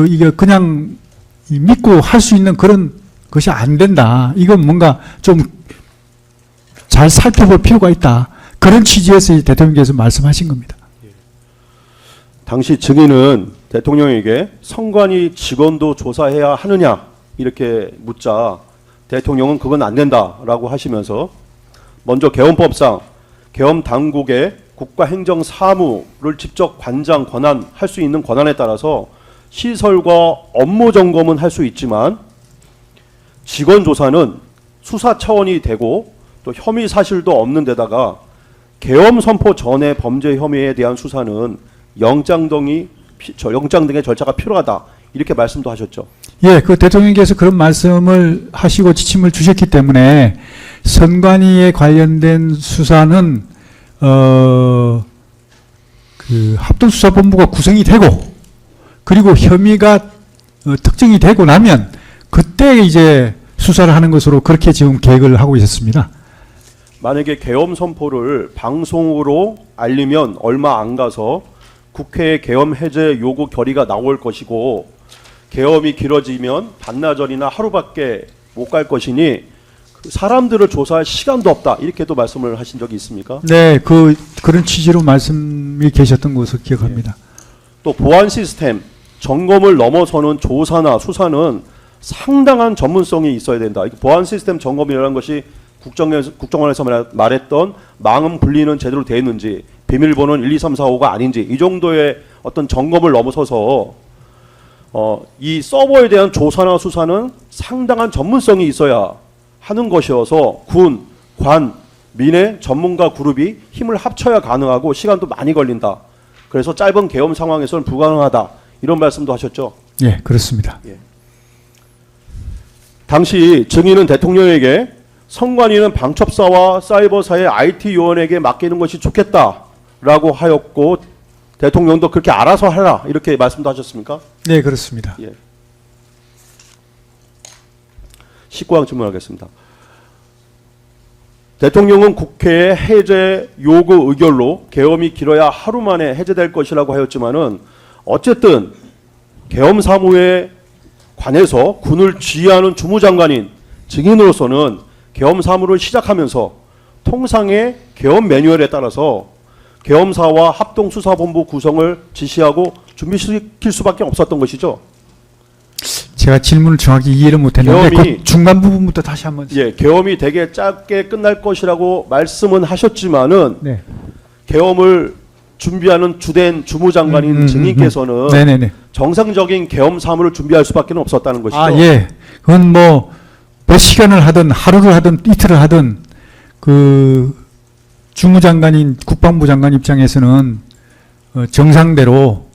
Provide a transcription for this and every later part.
이게 그냥 믿고 할 수 있는 그런 것이 안 된다. 이건 뭔가 좀 잘 살펴볼 필요가 있다. 그런 취지에서 이 대통령께서 말씀하신 겁니다. 당시 증인은 대통령에게 선관위 직원도 조사해야 하느냐 이렇게 묻자 대통령은 그건 안 된다라고 하시면서 먼저 계엄법상 계엄 당국의 국가행정사무를 직접 관장 권한할 수 있는 권한에 따라서 시설과 업무 점검은 할 수 있지만 직원 조사는 수사 차원이 되고 또 혐의 사실도 없는 데다가 계엄 선포 전의 범죄 혐의에 대한 수사는 영장 등의 절차가 필요하다 이렇게 말씀도 하셨죠. 예, 그 대통령께서 그런 말씀을 하시고 지침을 주셨기 때문에 선관위에 관련된 수사는 그 합동수사본부가 구성이 되고 그리고 혐의가 특정이 되고 나면 그때 이제 수사를 하는 것으로 그렇게 지금 계획을 하고 있었습니다. 만약에 계엄 선포를 방송으로 알리면 얼마 안 가서 국회에 계엄 해제 요구 결의가 나올 것이고 계엄이 길어지면 반나절이나 하루밖에 못 갈 것이니 사람들을 조사할 시간도 없다 이렇게도 말씀을 하신 적이 있습니까? 네, 그런 취지로 말씀이 계셨던 것으로 기억합니다. 또 보안 시스템 점검을 넘어서는 조사나 수사는 상당한 전문성이 있어야 된다. 보안 시스템 점검이라는 것이 국정원에서 말했던 망음 분리는 제대로 되어 있는지 비밀번호는 1, 2, 3, 4, 5가 아닌지 이 정도의 어떤 점검을 넘어서서 이 서버에 대한 조사나 수사는 상당한 전문성이 있어야 하는 것이어서 군, 관, 민의 전문가 그룹이 힘을 합쳐야 가능하고 시간도 많이 걸린다. 그래서 짧은 계엄 상황에서는 불가능하다. 이런 말씀도 하셨죠. 예, 그렇습니다. 예. 당시 증인은 대통령에게 선관위는 방첩사와 사이버사의 IT 요원에게 맡기는 것이 좋겠다라고 하였고 대통령도 그렇게 알아서 하라 이렇게 말씀도 하셨습니까? 네, 그렇습니다. 예. 19항 질문하겠습니다. 대통령은 국회의 해제 요구 의결로 계엄이 길어야 하루 만에 해제될 것이라고 하였지만은 어쨌든 계엄 사무에 관해서 군을 지휘하는 주무장관인 증인으로서는 계엄 사무를 시작하면서 통상의 계엄 매뉴얼에 따라서 계엄사와 합동수사본부 구성을 지시하고 준비시킬 수밖에 없었던 것이죠. 제가 질문을 정확히 이해를 못했는데 그 중간 부분부터 다시 한번. 예, 계엄이 되게 짧게 끝날 것이라고 말씀은 하셨지만은 네. 계엄을 준비하는 주된 주무장관인 증인께서는 네네네. 정상적인 계엄 사무를 준비할 수밖에 없었다는 것이죠. 아, 예. 그건 뭐 몇 시간을 하든 하루를 하든 이틀을 하든 그 주무장관인 국방부 장관 입장에서는 정상대로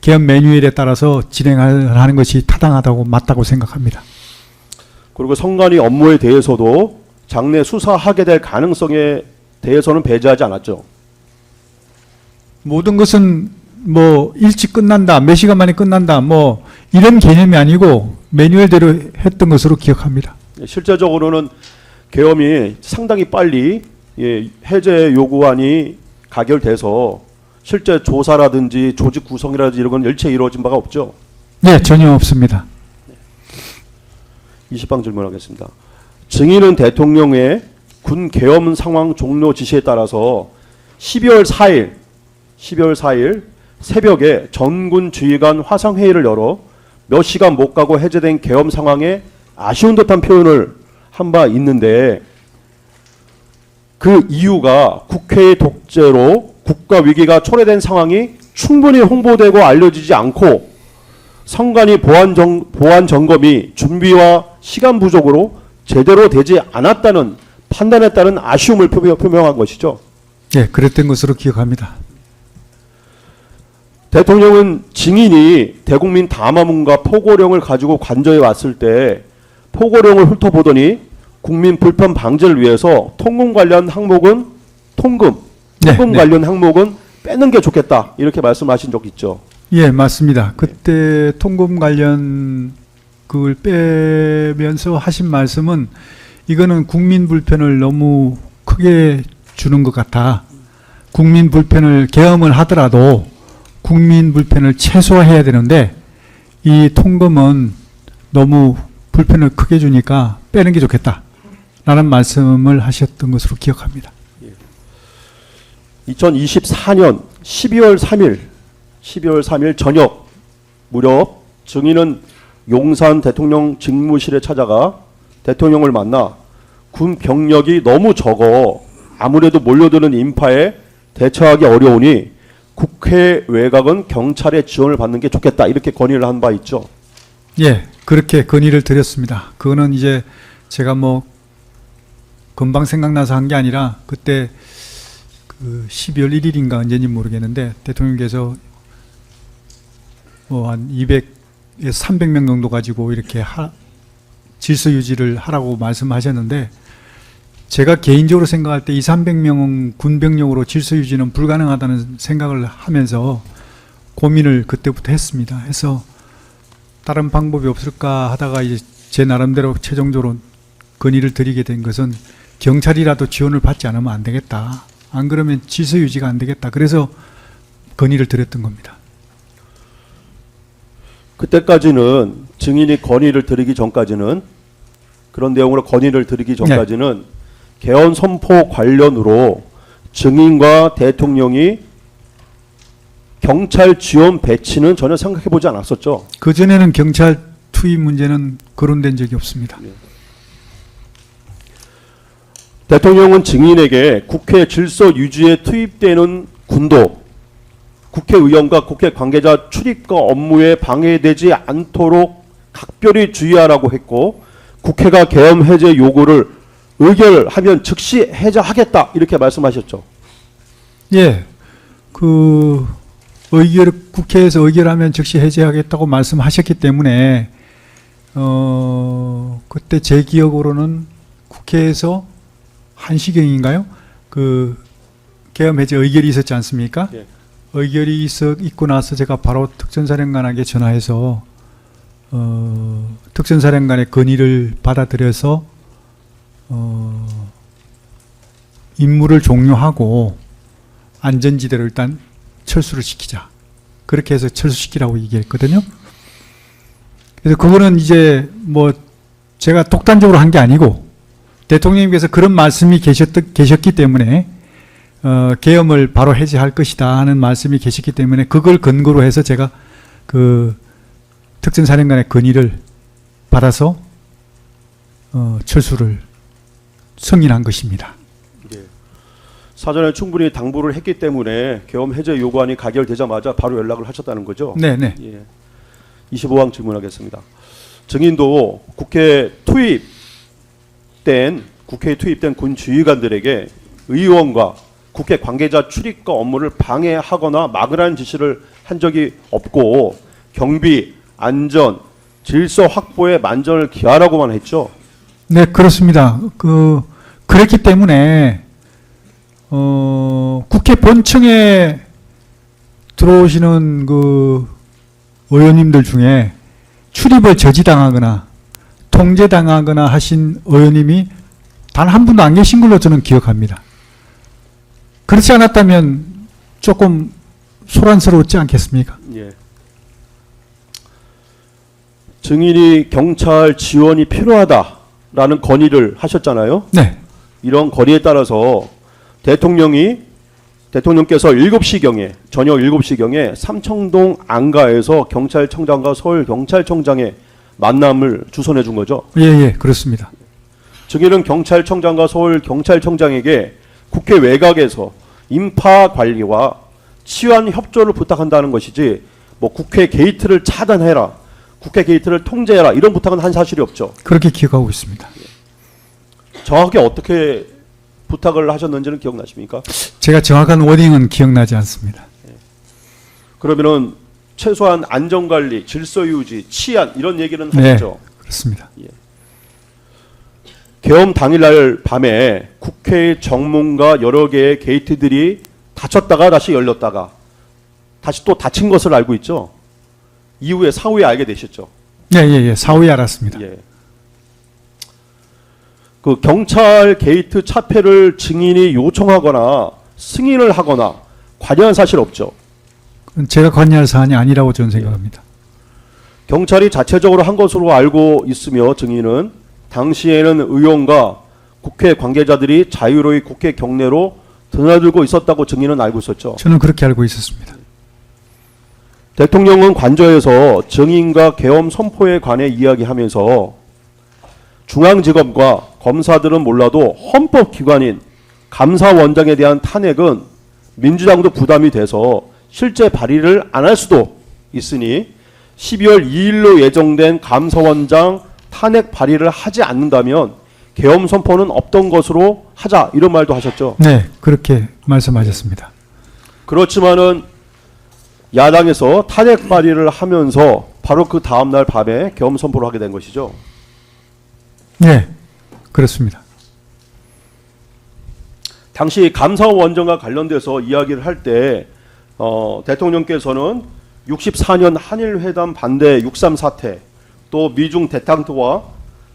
계엄 매뉴얼에 따라서 진행하는 것이 타당하다고 맞다고 생각합니다. 그리고 선관위 업무에 대해서도 장래 수사하게 될 가능성에 대해서는 배제하지 않았죠. 모든 것은 뭐 일찍 끝난다, 몇 시간 만에 끝난다, 뭐 이런 개념이 아니고 매뉴얼대로 했던 것으로 기억합니다. 실제적으로는 계엄이 상당히 빨리 해제 요구안이 가결돼서 실제 조사라든지 조직 구성이라든지 이런 건 일체 이루어진 바가 없죠. 네, 전혀 없습니다. 20방 질문하겠습니다. 증인은 대통령의 군 계엄 상황 종료 지시에 따라서 12월 4일 새벽에 전군 지휘관 화상회의를 열어 몇 시간 못 가고 해제된 계엄 상황에 아쉬운 듯한 표현을 한 바 있는데 그 이유가 국회의 독재로 국가 위기가 초래된 상황이 충분히 홍보되고 알려지지 않고 선관위 보안 점검이 준비와 시간 부족으로 제대로 되지 않았다는 판단에 따른 아쉬움을 표명한 것이죠. 네, 그랬던 것으로 기억합니다. 대통령은 증인이 대국민 담화문과 포고령을 가지고 관저에 왔을 때 포고령을 훑어보더니 국민 불편 방지를 위해서 통금 관련 항목은 통금 관련 항목은 빼는 게 좋겠다 이렇게 말씀하신 적 있죠. 예, 맞습니다. 그때 통금 관련 그걸 빼면서 하신 말씀은 이거는 국민 불편을 너무 크게 주는 것 같아. 국민 불편을 계엄을 하더라도 국민 불편을 최소화해야 되는데 이 통금은 너무 불편을 크게 주니까 빼는 게 좋겠다라는 말씀을 하셨던 것으로 기억합니다. 2024년 12월 3일 저녁 무렵 증인은 용산 대통령 직무실에 찾아가 대통령을 만나 군 병력이 너무 적어 아무래도 몰려드는 인파에 대처하기 어려우니 국회 외곽은 경찰의 지원을 받는 게 좋겠다 이렇게 건의를 한 바 있죠. 예, 그렇게 건의를 드렸습니다. 그거는 이제 제가 뭐 금방 생각나서 한 게 아니라 그때 그 12월 1일인가 언제인지 모르겠는데 대통령께서 뭐 한 200에서 300명 정도 가지고 이렇게 질서 유지를 하라고 말씀하셨는데 제가 개인적으로 생각할 때 200~300명은 군병력으로 질서 유지는 불가능하다는 생각을 하면서 고민을 그때부터 했습니다. 해서 다른 방법이 없을까 하다가 이제 제 나름대로 최종적으로 건의를 드리게 된 것은 경찰이라도 지원을 받지 않으면 안 되겠다. 안 그러면 질서 유지가 안 되겠다. 그래서 건의를 드렸던 겁니다. 그때까지는 증인이 건의를 드리기 전까지는 그런 내용으로 건의를 드리기 전까지는 개헌 선포 관련으로 증인과 대통령이 경찰 지원 배치는 전혀 생각해 보지 않았었죠. 그전에는 경찰 투입 문제는 거론된 적이 없습니다. 대통령은 증인에게 국회 질서 유지에 투입되는 군도 국회의원과 국회 관계자 출입과 업무에 방해되지 않도록 각별히 주의하라고 했고 국회가 계엄 해제 요구를 의결하면 즉시 해제하겠다 이렇게 말씀하셨죠. 예, 국회에서 의결하면 즉시 해제하겠다고 말씀하셨기 때문에 그때 제 기억으로는 국회에서 1시경인가요? 그 계엄 해제 의결이 있었지 않습니까? 예. 의결이 있고 나서 제가 바로 특전사령관에게 전화해서 특전사령관의 건의를 받아들여서 임무를 종료하고 안전지대로 일단 철수를 시키자. 그렇게 해서 철수시키라고 얘기했거든요. 그래서 그거는 이제 뭐 제가 독단적으로 한 게 아니고 대통령님께서 그런 말씀이 계셨기 때문에 계엄을 바로 해제할 것이다 하는 말씀이 계셨기 때문에 그걸 근거로 해서 제가 그 특전사령관의 건의를 받아서 철수를 승인한 것입니다. 예. 사전에 충분히 당부를 했기 때문에 계엄 해제 요구안이 가결되자마자 바로 연락을 하셨다는 거죠? 네네. 예. 25항 질문하겠습니다. 증인도 국회에 투입된 군 지휘관들에게 의원과 국회 관계자 출입과 업무를 방해하거나 막으라는 지시를 한 적이 없고 경비, 안전, 질서 확보에 만전을 기하라고만 했죠. 네, 그렇습니다. 그랬기 때문에 국회 본청에 들어오시는 그 의원님들 중에 출입을 저지당하거나 통제당하거나 하신 의원님이 단 한 분도 안 계신 걸로 저는 기억합니다. 그렇지 않았다면 조금 소란스러웠지 않겠습니까? 예. 증인이 경찰 지원이 필요하다라는 건의를 하셨잖아요. 네. 이런 건의에 따라서 대통령께서 7시경에 저녁 7시경에 삼청동 안가에서 경찰청장과 서울경찰청장의 만남을 주선해 준 거죠. 예, 그렇습니다. 증인은 경찰청장과 서울경찰청장에게 국회 외곽에서 인파 관리와 치안 협조를 부탁한다는 것이지 뭐 국회 게이트를 차단해라, 국회 게이트를 통제해라 이런 부탁은 한 사실이 없죠. 그렇게 기억하고 있습니다. 정확히 어떻게 부탁을 하셨는지는 기억나십니까? 제가 정확한 워딩은 기억나지 않습니다. 그러면은 최소한 안전관리, 질서유지, 치안 이런 얘기는 네, 하셨죠. 그렇습니다. 계엄 당일날 밤에 국회 정문과 여러 개의 게이트들이 닫혔다가 다시 열렸다가 다시 또 닫힌 것을 알고 있죠. 사후에 알게 되셨죠. 예, 사후에 알았습니다. 예. 그 경찰 게이트 차폐를 증인이 요청하거나 승인을 하거나 관여한 사실 없죠. 제가 관여할 사안이 아니라고 저는 생각합니다. 경찰이 자체적으로 한 것으로 알고 있으며 증인은 당시에는 의원과 국회 관계자들이 자유로이 국회 경내로 드나들고 있었다고 증인은 알고 있었죠. 저는 그렇게 알고 있었습니다. 대통령은 관저에서 증인과 계엄 선포에 관해 이야기하면서 중앙지검과 검사들은 몰라도 헌법기관인 감사원장에 대한 탄핵은 민주당도 부담이 돼서 실제 발의를 안 할 수도 있으니 12월 2일로 예정된 감사원장 탄핵 발의를 하지 않는다면 계엄 선포는 없던 것으로 하자 이런 말도 하셨죠. 네, 그렇게 말씀하셨습니다. 그렇지만은 야당에서 탄핵 발의를 하면서 바로 그 다음날 밤에 계엄 선포를 하게 된 것이죠. 네, 그렇습니다. 당시 감사원장과 관련돼서 이야기를 할 때 대통령께서는 64년 한일회담 반대 6.3 사태, 또 미중 대탕토와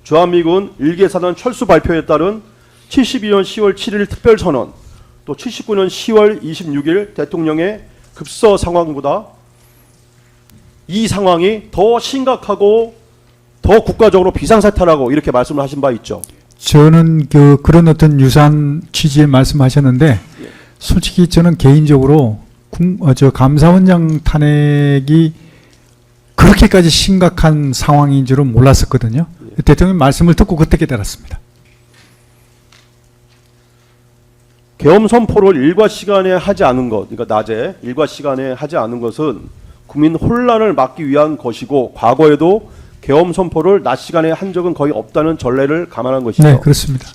주한미군 일개사단 철수 발표에 따른 72년 10월 7일 특별선언, 또 79년 10월 26일 대통령의 급서 상황보다 이 상황이 더 심각하고 더 국가적으로 비상사태라고 이렇게 말씀을 하신 바 있죠. 저는 그런 어떤 유사한 취지의 말씀하셨는데 솔직히 저는 개인적으로 감사원장 탄핵이 그렇게까지 심각한 상황인 줄은 몰랐었거든요. 대통령 말씀을 듣고 그때 깨달았습니다. 계엄 선포를 일과 시간에 하지 않은 것, 그러니까 낮에 일과 시간에 하지 않은 것은 국민 혼란을 막기 위한 것이고 과거에도 계엄 선포를 낮 시간에 한 적은 거의 없다는 전례를 감안한 것이죠. 네, 그렇습니다.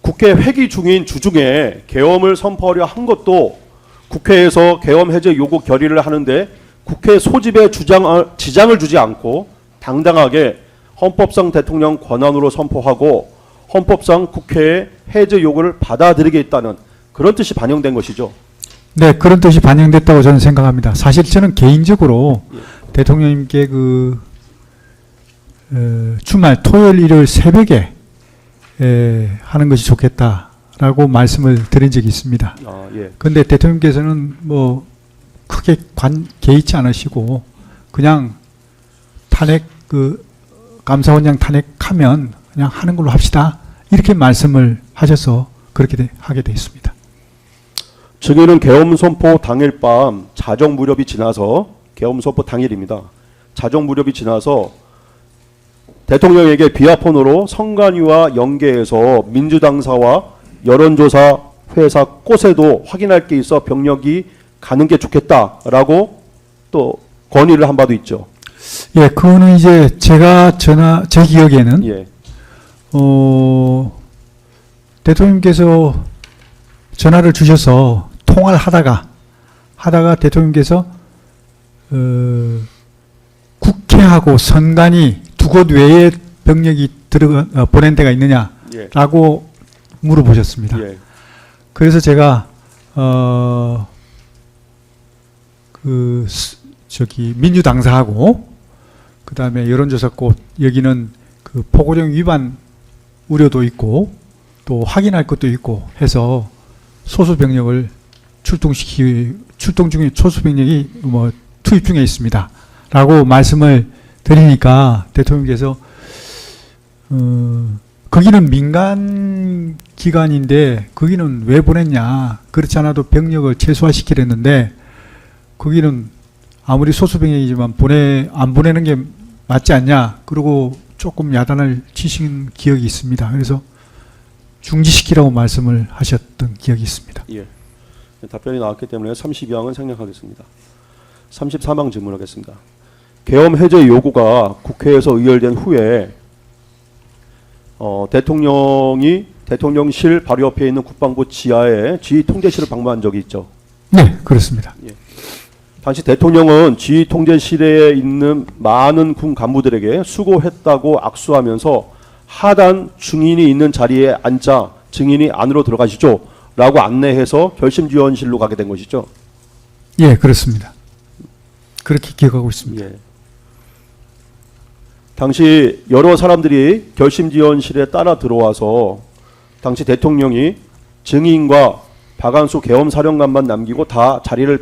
국회 회기 중인 주중에 계엄을 선포하려 한 것도 국회에서 계엄 해제 요구 결의를 하는데 국회 소집에 지장을 주지 않고 당당하게 헌법상 대통령 권한으로 선포하고 헌법상 국회의 해제 요구를 받아들이겠다는 그런 뜻이 반영된 것이죠. 네, 그런 뜻이 반영됐다고 저는 생각합니다. 사실 저는 개인적으로 대통령님께 주말 토요일 일요일 새벽에 하는 것이 좋겠다라고 말씀을 드린 적이 있습니다. 그런데 대통령께서는 뭐 크게 개의치 않으시고 그냥 탄핵 감사원장 탄핵하면 그냥 하는 걸로 합시다 이렇게 말씀을 하셔서 그렇게 하게 돼 있습니다. 증인은 계엄 선포 당일 밤 자정 무렵이 지나서 계엄 선포 당일입니다. 자정 무렵이 지나서 대통령에게 비아폰으로 성관위와 연계해서 민주당사와 여론조사 회사 곳에도 확인할 게 있어 병력이 가는 게 좋겠다라고 또 건의를 한 바도 있죠. 예, 그거는 이제 제 기억에는 예. 대통령께서 전화를 주셔서 통화를 하다가 대통령께서 국회하고 선관위 두 곳 외에 병력이 보낸 데가 있느냐라고 물어보셨습니다. 예. 그래서 제가 민주당사하고 그 다음에 여론조사꽃 여기는 포고령 위반 우려도 있고 또 확인할 것도 있고 해서 소수 병력을 출동 중에 소수 병력이 투입 중에 있습니다.라고 말씀을 드리니까 대통령께서 거기는 민간 기관인데 거기는 왜 보냈냐? 그렇지 않아도 병력을 최소화시키려는데 거기는 아무리 소수 병력이지만 안 보내는 게 맞지 않냐? 그리고 조금 야단을 치신 기억이 있습니다. 그래서 중지시키라고 말씀을 하셨던 기억이 있습니다. 예. 답변이 나왔기 때문에 32항은 생략하겠습니다. 33항 질문하겠습니다. 계엄 해제 요구가 국회에서 의결된 후에 대통령실 바로 옆에 있는 국방부 지하에 지휘통제실을 방문한 적이 있죠. 네, 그렇습니다. 예. 당시 대통령은 지휘통제실에 있는 많은 군 간부들에게 수고했다고 악수하면서 하단 증인이 있는 자리에 앉자 증인이 안으로 들어가시죠 라고 안내해서 결심지원실로 가게 된 것이죠. 예, 그렇습니다. 그렇게 기억하고 있습니다. 예. 당시 여러 사람들이 결심지원실에 따라 들어와서 당시 대통령이 증인과 박안수 계엄사령관만 남기고 다 자리를